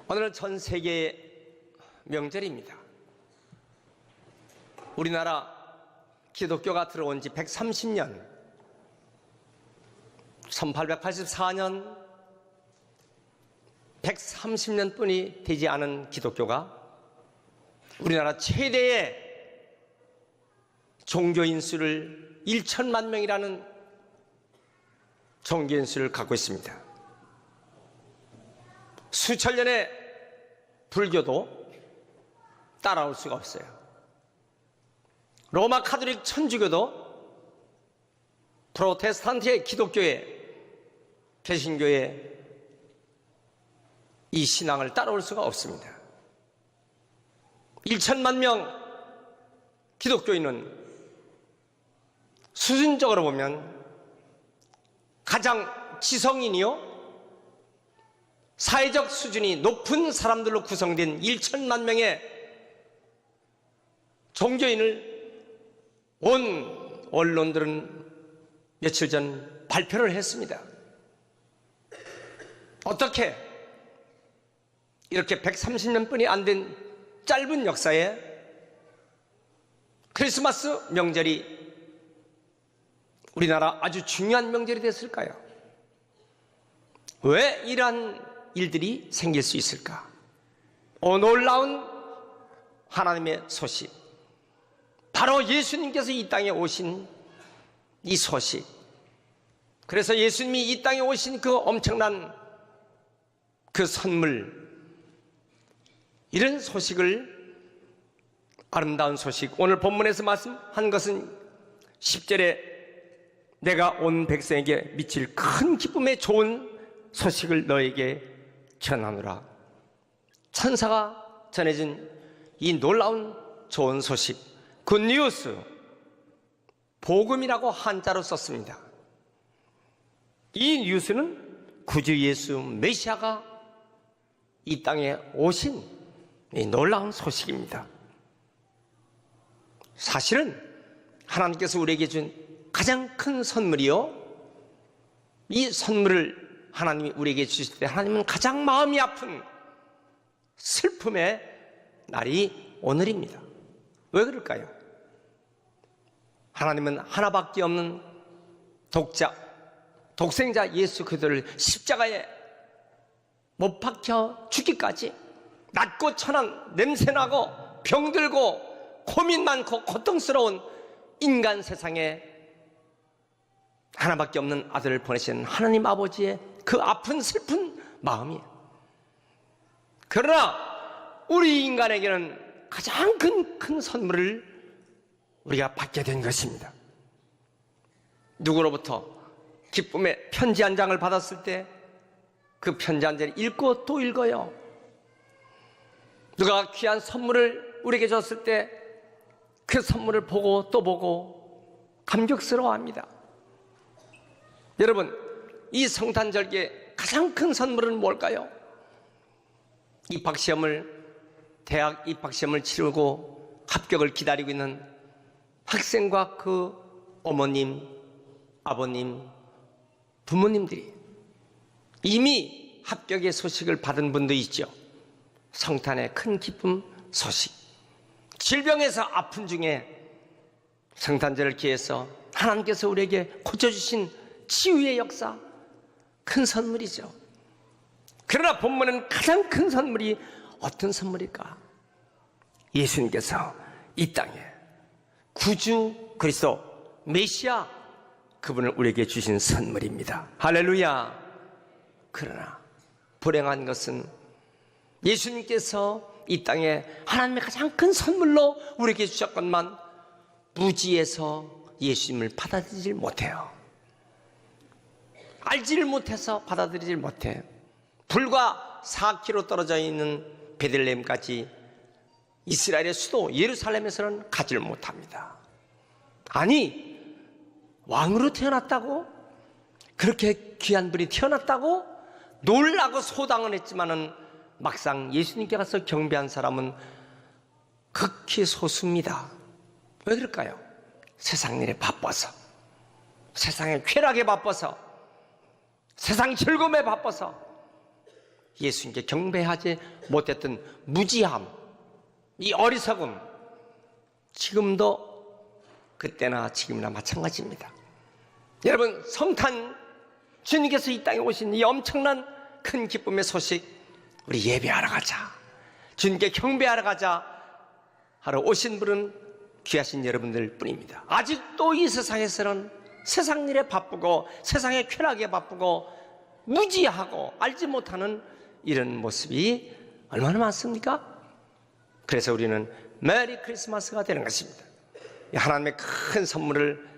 오늘은 전 세계의 명절입니다. 우리나라 기독교가 들어온 지 130년, 1884년 130년 뿐이 되지 않은 기독교가 우리나라 최대의 종교인 수를 1천만 명이라는 종교인 수를 갖고 있습니다. 수천 년의 불교도 따라올 수가 없어요. 로마 카톨릭 천주교도 프로테스탄트의 기독교의 개신교의 이 신앙을 따라올 수가 없습니다. 1천만 명 기독교인은 수준적으로 보면 가장 지성인이요 사회적 수준이 높은 사람들로 구성된 1천만 명의 종교인을 온 언론들은 며칠 전 발표를 했습니다. 어떻게 이렇게 130년뿐이 안 된 짧은 역사에 크리스마스 명절이 우리나라 아주 중요한 명절이 됐을까요? 왜 이러한 일들이 생길 수 있을까? 놀라운 하나님의 소식, 바로 예수님께서 이 땅에 오신 이 소식, 그래서 예수님이 이 땅에 오신 그 엄청난 그 선물, 이런 소식을, 아름다운 소식, 오늘 본문에서 말씀한 것은 10절에 내가 온 백성에게 미칠 큰 기쁨의 좋은 소식을 너에게 전하노라. 천사가 전해진 이 놀라운 좋은 소식, 굿뉴스, 복음이라고 한자로 썼습니다. 이 뉴스는 구주 예수 메시아가 이 땅에 오신 이 놀라운 소식입니다. 사실은 하나님께서 우리에게 준 가장 큰 선물이요, 이 선물을 하나님이 우리에게 주실 때 하나님은 가장 마음이 아픈 슬픔의 날이 오늘입니다. 왜 그럴까요? 하나님은 하나밖에 없는 독생자 예수 그리스도를 십자가에 못 박혀 죽기까지 낮고 천한, 냄새나고 병들고 고민 많고 고통스러운 인간 세상에 하나밖에 없는 아들을 보내신 하나님 아버지의 그 아픈 슬픈 마음이에요. 그러나 우리 인간에게는 가장 큰 선물을 우리가 받게 된 것입니다. 누구로부터 기쁨의 편지 한 장을 받았을 때 그 편지 한 장을 읽고 또 읽어요. 누가 귀한 선물을 우리에게 줬을 때 그 선물을 보고 또 보고 감격스러워합니다. 여러분, 이 성탄절기에 가장 큰 선물은 뭘까요? 대학 입학시험을 치르고 합격을 기다리고 있는 학생과 그 어머님, 아버님, 부모님들이 이미 합격의 소식을 받은 분도 있죠. 성탄의 큰 기쁨 소식, 질병에서 아픈 중에 성탄절을 기해서 하나님께서 우리에게 고쳐주신 치유의 역사, 큰 선물이죠. 그러나 본문은 가장 큰 선물이 어떤 선물일까? 예수님께서 이 땅에 구주 그리스도 메시아, 그분을 우리에게 주신 선물입니다. 할렐루야. 그러나 불행한 것은 예수님께서 이 땅에 하나님의 가장 큰 선물로 우리에게 주셨건만 무지해서 예수님을 받아들이질 못해요. 알지를 못해서 받아들이질 못해. 불과 4km 떨어져 있는 베들레헴까지 이스라엘의 수도 예루살렘에서는 가지를 못합니다. 아니, 왕으로 태어났다고? 그렇게 귀한 분이 태어났다고? 놀라고 소당은 했지만은 막상 예수님께 가서 경배한 사람은 극히 소수입니다. 왜 그럴까요? 세상 일에 바빠서, 세상의 쾌락에 바빠서, 세상 즐거움에 바빠서 예수님께 경배하지 못했던 무지함, 이 어리석음, 지금도 그때나 지금이나 마찬가지입니다. 여러분, 성탄, 주님께서 이 땅에 오신 이 엄청난 큰 기쁨의 소식, 우리 예배하러 가자, 주님께 경배하러 가자 하러 오신 분은 귀하신 여러분들 뿐입니다. 아직도 이 세상에서는 세상 일에 바쁘고 세상의 쾌락에 바쁘고 무지하고 알지 못하는 이런 모습이 얼마나 많습니까? 그래서 우리는 메리 크리스마스가 되는 것입니다. 하나님의 큰 선물을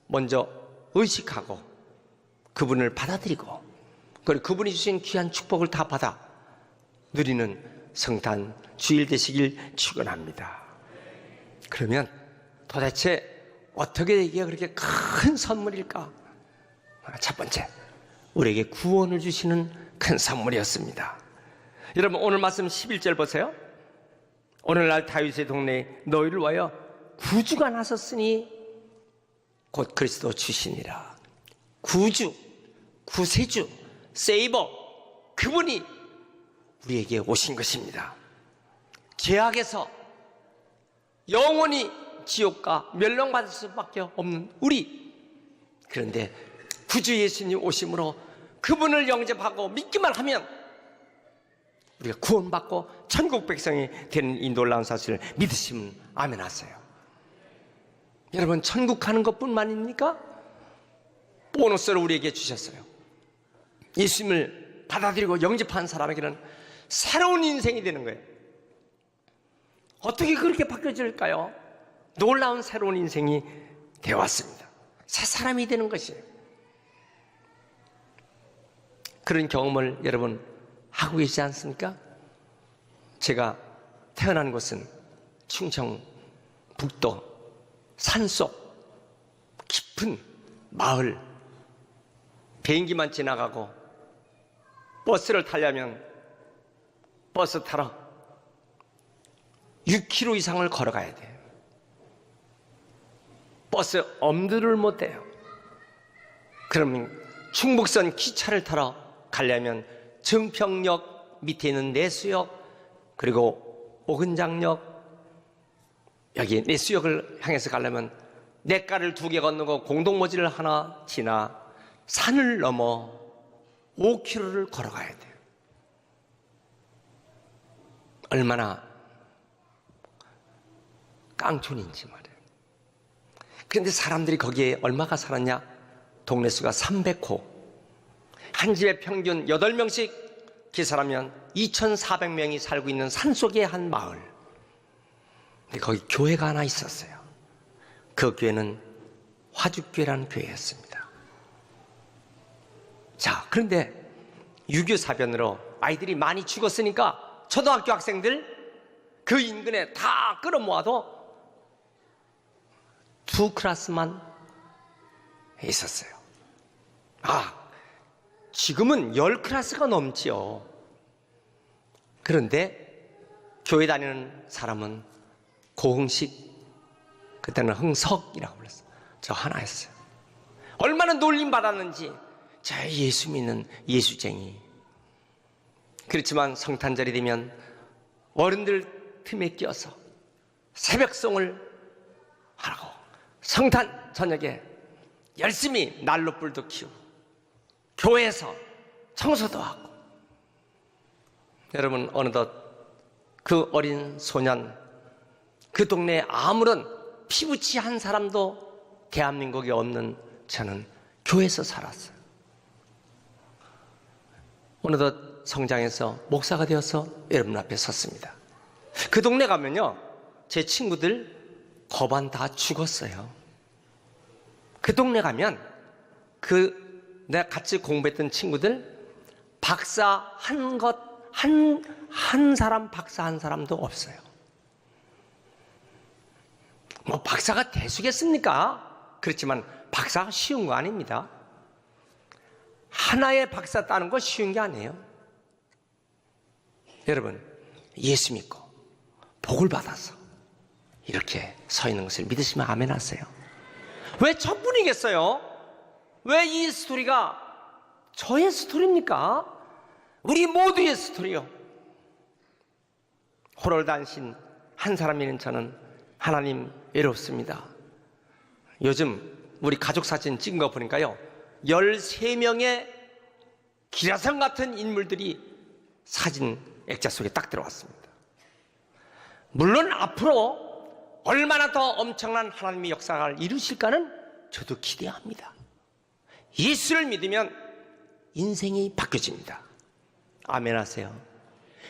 먼저 의식하고 그분을 받아들이고, 그리고 그분이 주신 귀한 축복을 다 받아 누리는 성탄 주일 되시길 축원합니다. 그러면 도대체 어떻게 이게 그렇게 큰 선물일까? 첫 번째, 우리에게 구원을 주시는 큰 선물이었습니다. 여러분, 오늘 말씀 11절 보세요. 오늘날 다윗의 동네에 너희를 위하여 구주가 나섰으니 곧 그리스도 주시니라. 구주, 구세주, 세이버, 그분이 우리에게 오신 것입니다. 죄악에서 영원히 지옥과 멸망받을 수밖에 없는 우리, 그런데 구주 예수님 오심으로 그분을 영접하고 믿기만 하면 우리가 구원받고 천국 백성이 되는 이 놀라운 사실을 믿으시면 아멘 하세요. 여러분, 천국 가는 것뿐만입니까? 보너스를 우리에게 주셨어요. 예수님을 받아들이고 영접한 사람에게는 새로운 인생이 되는 거예요. 어떻게 그렇게 바뀌어질까요? 놀라운 새로운 인생이 되어왔습니다. 새 사람이 되는 것이에요. 그런 경험을 여러분 하고 계시지 않습니까? 제가 태어난 곳은 충청북도 산속 깊은 마을, 비행기만 지나가고 버스를 타려면 버스 타러 6km 이상을 걸어가야 돼요. 버스 엄두를 못 대요. 그러면 충북선 기차를 타러 가려면 정평역 밑에 있는 내수역, 그리고 오근장역, 여기 내수역을 향해서 가려면 냇가를 2개 건너고 공동모지를 하나 지나 산을 넘어 5km를 걸어가야 돼요. 얼마나 깡촌인지 말이에요. 그런데 사람들이 거기에 얼마가 살았냐? 동네 수가 300호. 한 집에 평균 8명씩 계산하면 2,400명이 살고 있는 산속의 한 마을. 근데 거기 교회가 하나 있었어요. 그 교회는 화죽교회라는 교회였습니다. 자, 그런데 6.25 사변으로 아이들이 많이 죽었으니까 초등학교 학생들 그 인근에 다 끌어모아도 2 클래스만 있었어요. 지금은 10 클래스가 넘지요. 그런데 교회 다니는 사람은 고흥식, 그때는 흥석이라고 불렀어요. 저 하나였어요. 얼마나 놀림받았는지, 저 예수 믿는 예수쟁이. 그렇지만 성탄절이 되면 어른들 틈에 끼어서 새벽송을 하라고 성탄 저녁에 열심히 난로불도 키우고 교회에서 청소도 하고, 여러분, 어느덧 그 어린 소년, 그 동네에 아무런 피부치 한 사람도 대한민국에 없는 저는 교회에서 살았어요. 어느덧 성장해서 목사가 되어서 여러분 앞에 섰습니다. 그 동네 가면요, 제 친구들 거반 다 죽었어요. 그 동네 가면 내가 같이 공부했던 친구들 박사 한 사람, 박사 한 사람도 없어요. 뭐 박사가 되시겠습니까? 그렇지만 박사가 쉬운 거 아닙니다. 하나의 박사 따는 거 쉬운 게 아니에요. 여러분, 예수 믿고 복을 받아서 이렇게 서 있는 것을 믿으시면 아멘 하세요. 왜 저뿐이겠어요? 왜 이 스토리가 저의 스토리입니까? 우리 모두의 스토리요. 호롤단신 한 사람이는 저는 하나님 외롭습니다. 요즘 우리 가족 사진 찍은 거 보니까요, 13명의 기라성 같은 인물들이 사진 액자 속에 딱 들어왔습니다. 물론 앞으로 얼마나 더 엄청난 하나님의 역사를 이루실까는 저도 기대합니다. 예수를 믿으면 인생이 바뀌어집니다. 아멘 하세요.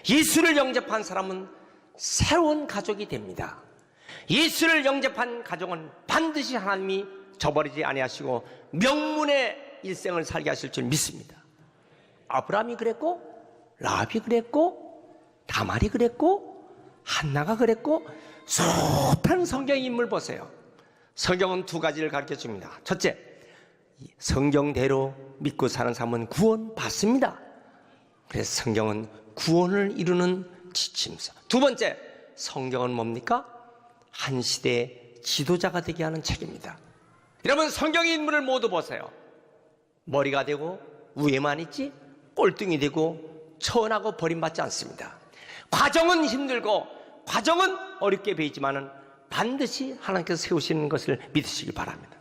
예수를 영접한 사람은 새로운 가족이 됩니다. 예수를 영접한 가족은 반드시 하나님이 저버리지 아니하시고 명문의 일생을 살게 하실 줄 믿습니다. 아브라함이 그랬고, 라합이 그랬고, 다말이 그랬고, 한나가 그랬고, 숱한 성경 인물 보세요. 성경은 두 가지를 가르쳐 줍니다. 첫째, 성경대로 믿고 사는 사람은 구원 받습니다. 그래서 성경은 구원을 이루는 지침서. 두 번째, 성경은 뭡니까? 한 시대의 지도자가 되게 하는 책입니다. 여러분, 성경의 인물을 모두 보세요. 머리가 되고 위에만 있지 꼴등이 되고 천하고 버림받지 않습니다. 과정은 힘들고 과정은 어렵게 보이지만은 반드시 하나님께서 세우시는 것을 믿으시기 바랍니다.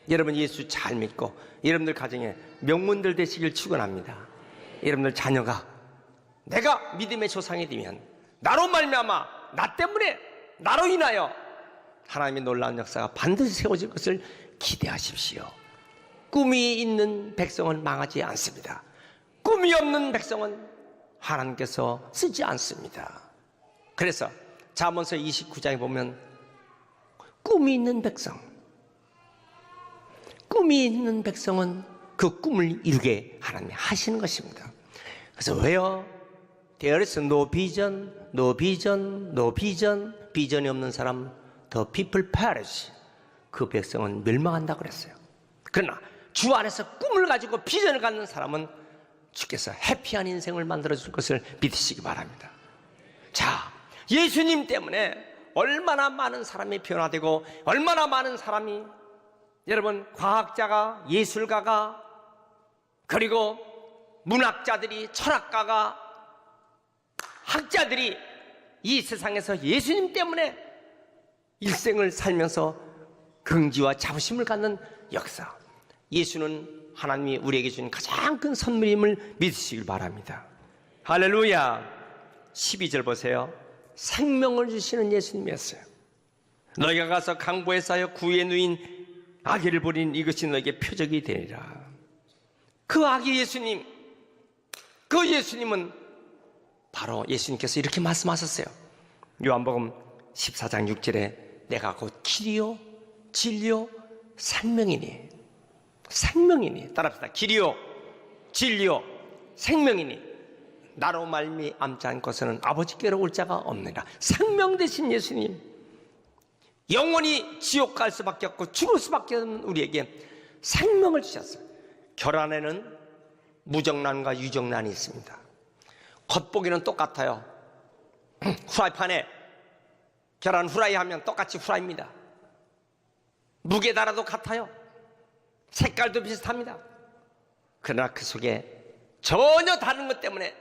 여러분, 예수 잘 믿고 여러분들 가정에 명문들 되시길 축원합니다. 여러분들 자녀가 내가 믿음의 조상이 되면 나로 말미암아, 나 때문에, 나로 인하여 하나님의 놀라운 역사가 반드시 세워질 것을 기대하십시오. 꿈이 있는 백성은 망하지 않습니다. 꿈이 없는 백성은 하나님께서 쓰지 않습니다. 그래서 잠언서 29장에 보면 꿈이 있는 백성, 꿈이 있는 백성은 그 꿈을 이루게 하나님이 하시는 것입니다. 그래서 왜요? There is no vision, no vision, no vision. 비전이 없는 사람, the people perish. 그 백성은 멸망한다고 그랬어요. 그러나 주 안에서 꿈을 가지고 비전을 갖는 사람은 주께서 해피한 인생을 만들어줄 것을 믿으시기 바랍니다. 자, 예수님 때문에 얼마나 많은 사람이 변화되고 얼마나 많은 사람이, 여러분, 과학자가, 예술가가, 그리고 문학자들이, 철학가가, 학자들이 이 세상에서 예수님 때문에 일생을 살면서 긍지와 자부심을 갖는 역사. 예수는 하나님이 우리에게 주신 가장 큰 선물임을 믿으시길 바랍니다. 할렐루야. 12절 보세요. 생명을 주시는 예수님이었어요. 너희가 가서 강보에 쌓여 구에 누인 아기를 버린 이것이 너에게 표적이 되리라. 그 아기 예수님, 그 예수님은 바로 예수님께서 이렇게 말씀하셨어요. 요한복음 14장 6절에 내가 곧 길이요 진리요 생명이니. 생명이니. 따라합시다. 길이요 진리요 생명이니 나로 말미암지 않고서는 아버지께로 올 자가 없느니라. 생명 되신 예수님, 영원히 지옥 갈 수밖에 없고 죽을 수밖에 없는 우리에게 생명을 주셨어요. 결혼에는 무정란과 유정란이 있습니다. 겉보기는 똑같아요. 후라이팬에 계란 후라이 하면 똑같이 후라이입니다. 무게 달아도 같아요. 색깔도 비슷합니다. 그러나 그 속에 전혀 다른 것 때문에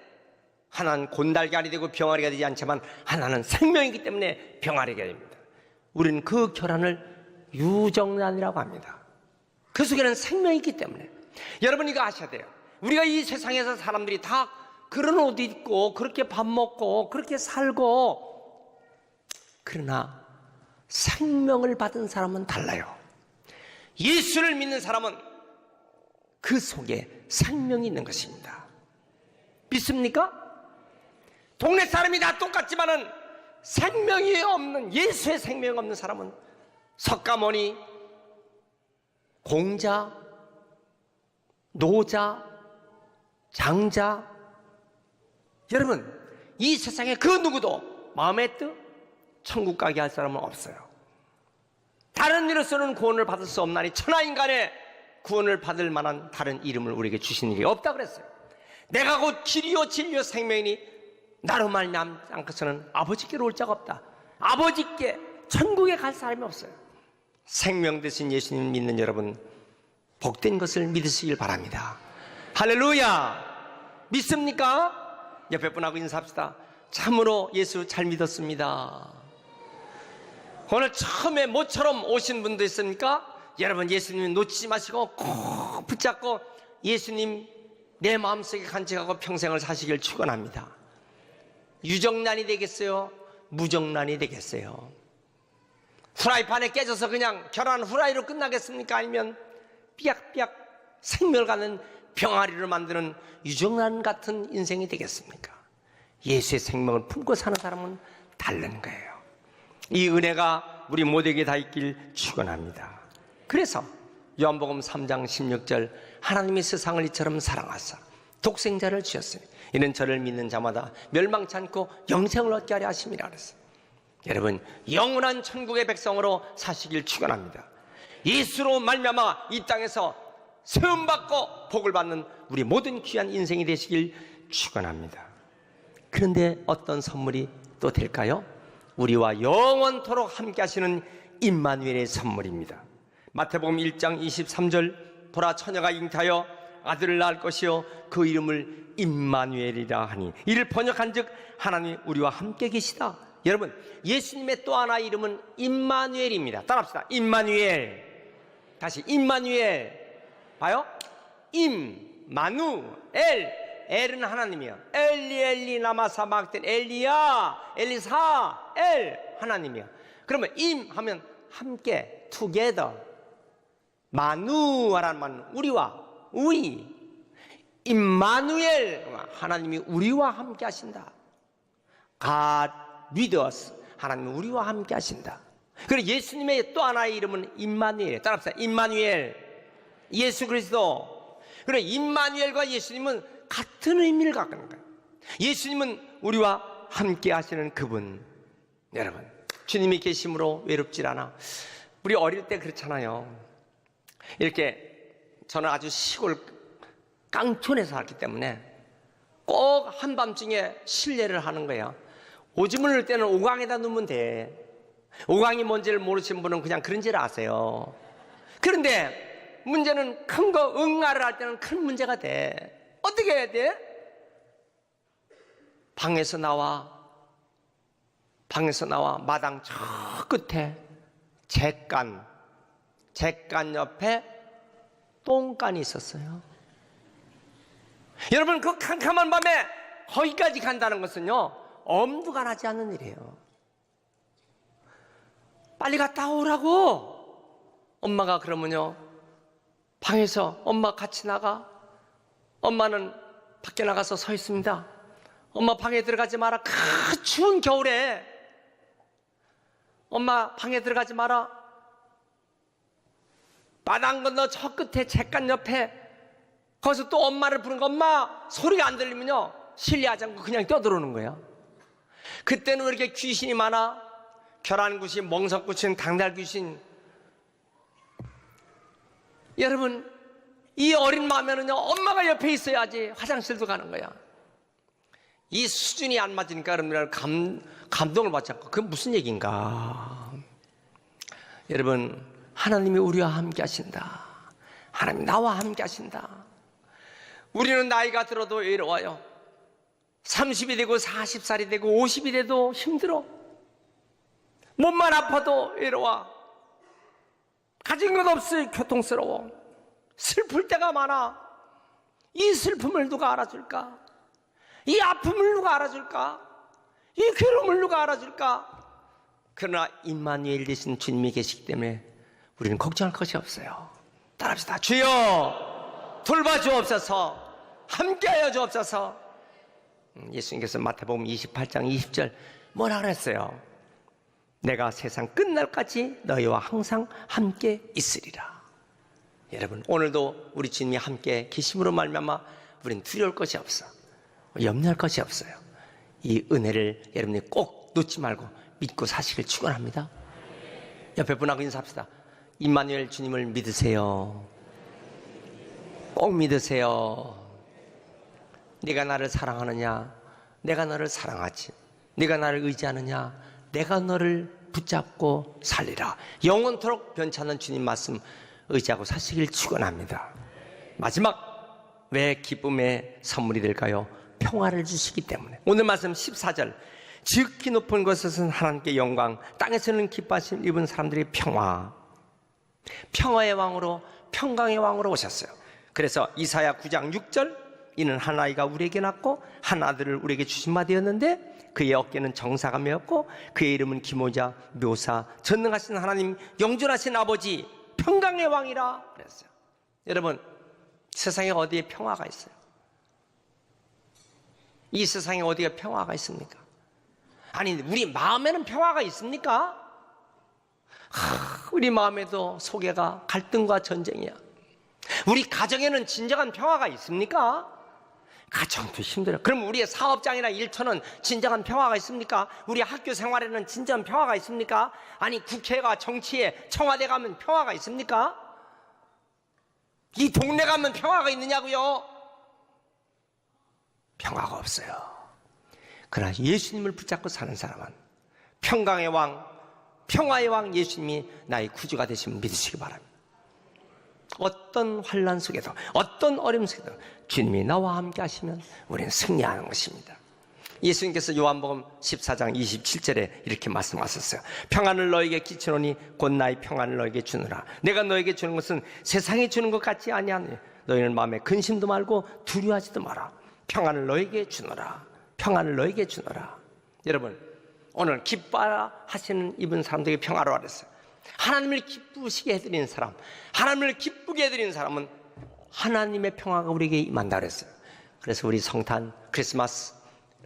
하나는 곤달걀이 되고 병아리가 되지 않지만 하나는 생명이기 때문에 병아리가 됩니다. 우리는 그 결함을 유정란이라고 합니다. 그 속에는 생명이 있기 때문에. 여러분, 이거 아셔야 돼요. 우리가 이 세상에서 사람들이 다 그런 옷 입고 그렇게 밥 먹고 그렇게 살고, 그러나 생명을 받은 사람은 달라요. 예수를 믿는 사람은 그 속에 생명이 있는 것입니다. 믿습니까? 동네 사람이 다 똑같지만은 생명이 없는, 예수의 생명이 없는 사람은 석가모니, 공자, 노자, 장자, 여러분, 이 세상에 그 누구도 마음의 뜻 천국 가게 할 사람은 없어요. 다른 이로서는 구원을 받을 수 없나니 천하인간의 구원을 받을 만한 다른 이름을 우리에게 주신 일이 없다 그랬어요. 내가 곧 길이요 진리요 생명이니 나로 말미암지 않고서는 아버지께로 올 자가 없다. 아버지께 천국에 갈 사람이 없어요. 생명 되신 예수님 믿는 여러분, 복된 것을 믿으시길 바랍니다. 할렐루야. 믿습니까? 옆에 분하고 인사합시다. 참으로 예수 잘 믿었습니다. 오늘 처음에 모처럼 오신 분도 있습니까? 여러분, 예수님 놓치지 마시고 꼭 붙잡고 예수님 내 마음속에 간직하고 평생을 사시길 축원합니다. 유정란이 되겠어요? 무정란이 되겠어요? 후라이팬에 깨져서 그냥 계란 후라이로 끝나겠습니까? 아니면 삐약삐약 생명을 갖는 병아리를 만드는 유정란 같은 인생이 되겠습니까? 예수의 생명을 품고 사는 사람은 다른 거예요. 이 은혜가 우리 모두에게 다 있길 축원합니다. 그래서 요한복음 3장 16절 하나님이 세상을 이처럼 사랑하사 독생자를 주셨으니 이는 저를 믿는 자마다 멸망치 않고 영생을 얻게 하려 하심이라 그랬어요. 여러분, 영원한 천국의 백성으로 사시길 축원합니다. 예수로 말미암아 이 땅에서 세움받고 복을 받는 우리 모든 귀한 인생이 되시길 축원합니다. 그런데 어떤 선물이 또 될까요? 우리와 영원토록 함께 하시는 임마누엘의 선물입니다. 마태복음 1장 23절 보라 처녀가 잉타하여 아들을 낳을 것이요 그 이름을 임마누엘이라 하니 이를 번역한즉 하나님 우리와 함께 계시다. 여러분, 예수님의 또 하나 이름은 임마누엘입니다. 따라합시다. 임마누엘. 다시 임마누엘. 봐요? 임마누엘. 엘은 하나님이요. 엘리 라마 사막된 엘리야 엘리사 엘 하나님이요. 그러면 임 하면 함께 together. 마누라는 말은 우리와 우리. 임마누엘 하나님이 우리와 함께 하신다. God with us. 하나님이 우리와 함께 하신다. 그리고 예수님의 또 하나의 이름은 임마누엘. 따라합시다. 임마누엘. 예수 그리스도. 그리고 임마누엘과 예수님은 같은 의미를 갖고 있는 거예요. 예수님은 우리와 함께 하시는 그분. 여러분, 주님이 계심으로 외롭질 않아. 우리 어릴 때 그렇잖아요. 이렇게 저는 아주 시골 깡촌에서 살기 때문에 꼭 한밤중에 실례를 하는 거예요. 오줌을 넣을 때는 오강에다 넣으면 돼. 오강이 뭔지를 모르시는 분은 그냥 그런지를 아세요. 그런데 문제는 큰 거 응아를 할 때는 큰 문제가 돼. 어떻게 해야 돼? 방에서 나와 마당 저 끝에 잿간 옆에 똥간이 있었어요. 여러분, 그 캄캄한 밤에 거기까지 간다는 것은요 엄두가 나지 않는 일이에요. 빨리 갔다 오라고. 엄마가 그러면요 방에서 엄마 같이 나가. 엄마는 밖에 나가서 서 있습니다. 엄마 방에 들어가지 마라. 그 추운 겨울에 엄마 방에 들어가지 마라. 마당 건너 저 끝에 잿간 옆에 거기서 또 엄마를 부르는 거. 엄마 소리가 안 들리면요 실례하지 않고 그냥 떠들어오는 거예요. 그때는 왜 이렇게 귀신이 많아? 결안귀신, 멍석귀신, 당달귀신. 여러분, 이 어린 마음에는요 엄마가 옆에 있어야지 화장실도 가는 거야. 이 수준이 안 맞으니까 여러분들 감동을 받지 않고 그게 무슨 얘기인가. 여러분, 하나님이 우리와 함께 하신다. 하나님 나와 함께 하신다. 우리는 나이가 들어도 외로워요. 30이 되고 40살이 되고 50이 돼도 힘들어. 몸만 아파도 외로워. 가진 것 없이 교통스러워. 슬플 때가 많아. 이 슬픔을 누가 알아줄까? 이 아픔을 누가 알아줄까? 이 괴로움을 누가 알아줄까? 그러나 임마누엘 되신 주님이 계시기 때문에 우리는 걱정할 것이 없어요. 따라합시다. 주여 돌봐주옵소서. 함께하여 주옵소서. 예수님께서 마태복음 28장 20절 뭐라 그랬어요? 내가 세상 끝날까지 너희와 항상 함께 있으리라. 여러분, 오늘도 우리 주님이 함께 계심으로 말미암아 우리는 두려울 것이 없어. 염려할 것이 없어요. 이 은혜를 여러분이 꼭 놓지 말고 믿고 사시길 축원합니다. 옆에 분하고 인사합시다. 임마누엘 주님을 믿으세요. 꼭 믿으세요. 네가 나를 사랑하느냐? 내가 너를 사랑하지. 네가 나를 의지하느냐? 내가 너를 붙잡고 살리라. 영원토록 변치 않는 주님 말씀 의지하고 사시길 축원합니다. 마지막 왜 기쁨의 선물이 될까요? 평화를 주시기 때문에. 오늘 말씀 14절, 지극히 높은 곳에서는 하나님께 영광, 땅에서는 기뻐하심 입은 사람들이 평화, 평화의 왕으로, 평강의 왕으로 오셨어요. 그래서 이사야 9장 6절, 이는 한 아이가 우리에게 낳고 한 아들을 우리에게 주신 바 되었는데 그의 어깨는 정사가 메었고 그의 이름은 기모자, 묘사, 전능하신 하나님, 영존하신 아버지, 평강의 왕이라 그랬어요. 여러분, 세상에 어디에 평화가 있어요? 이 세상에 어디에 평화가 있습니까? 아니, 우리 마음에는 평화가 있습니까? 우리 마음에도 속에가 갈등과 전쟁이야. 우리 가정에는 진정한 평화가 있습니까? 가정도 힘들어요. 그럼 우리의 사업장이나 일터는 진정한 평화가 있습니까? 우리 학교 생활에는 진정한 평화가 있습니까? 아니, 국회가 정치에, 청와대 가면 평화가 있습니까? 이 동네 가면 평화가 있느냐고요? 평화가 없어요. 그러나 예수님을 붙잡고 사는 사람은 평강의 왕, 평화의 왕 예수님이 나의 구주가 되심을 믿으시기 바랍니다. 어떤 환난 속에도, 어떤 어려움 속에도 주님이 나와 함께 하시면 우리는 승리하는 것입니다. 예수님께서 요한복음 14장 27절에 이렇게 말씀하셨어요. 평안을 너에게 끼치노니 곧 나의 평안을 너에게 주노라. 내가 너에게 주는 것은 세상이 주는 것 같지 아니하니 너희는 마음에 근심도 말고 두려워하지도 마라. 평안을 너에게 주노라. 평안을 너에게 주노라. 여러분, 오늘 기뻐하라 하시는 이분 사람들에게 평화로워 그랬어요. 하나님을 기쁘시게 해드리는 사람, 하나님을 기쁘게 해드리는 사람은 하나님의 평화가 우리에게 임한다 그랬어요. 그래서 우리 성탄, 크리스마스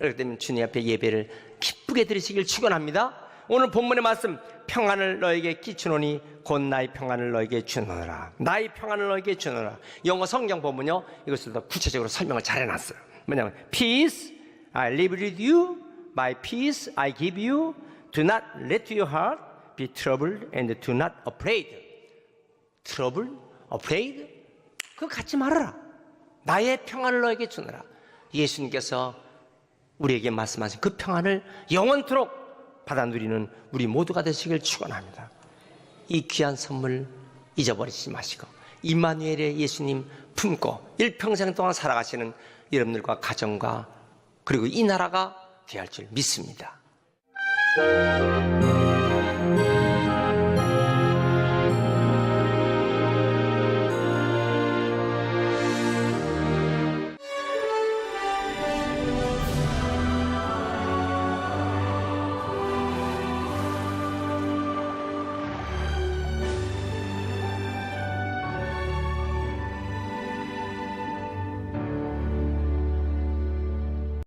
이렇게 되면 주님 앞에 예배를 기쁘게 드리시길 축원합니다. 오늘 본문의 말씀, 평안을 너에게 끼치노니 곧 나의 평안을 너에게 주노라. 나의 평안을 너에게 주노라. 영어 성경 보면요, 이것을 더 구체적으로 설명을 잘 해놨어요. 뭐냐면 Peace I live with you, my peace I give you. Do not let your heart be troubled and do not afraid. troubled, afraid? 그거 갖지 말아라. 나의 평안을 너에게 주노라. 예수님께서 우리에게 말씀하신 그 평안을 영원토록 받아 누리는 우리 모두가 되시길 축원합니다. 이 귀한 선물 잊어버리지 마시고 임마누엘의 예수님 품고 일평생 동안 살아가시는 여러분들과 가정과 그리고 이 나라가 되어야 할 줄 믿습니다.